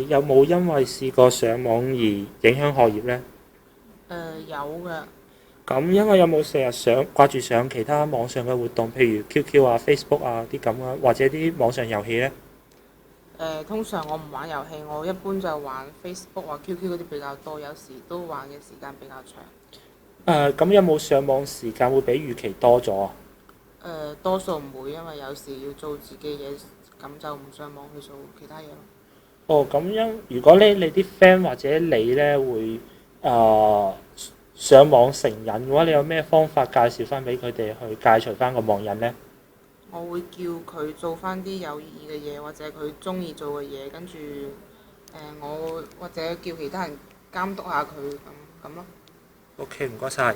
有冇因為試過上網而影響學業呢？有㗎。咁因為有冇成日掛住上其他網上嘅活動，譬如 QQ 啊、Facebook 啊啲咁啊，或者啲網上遊戲呢？通常我唔玩遊戲，我一般就玩 Facebook 或 QQ 嗰啲比較多，有時都玩嘅時間比較長。咁有冇上網時間會比預期多咗啊？多數唔會，因為有時要做自己嘢，咁就唔上網去做其他嘢咯。哦，咁如果你啲 friend 或者你咧會上網成癮嘅話，你有咩方法介紹翻俾佢哋去戒除翻個網癮呢？我會叫佢做翻啲有意義嘅嘢，或者佢中意做嘅嘢，跟住我或者叫其他人監督下佢咁咯。OK，唔該晒。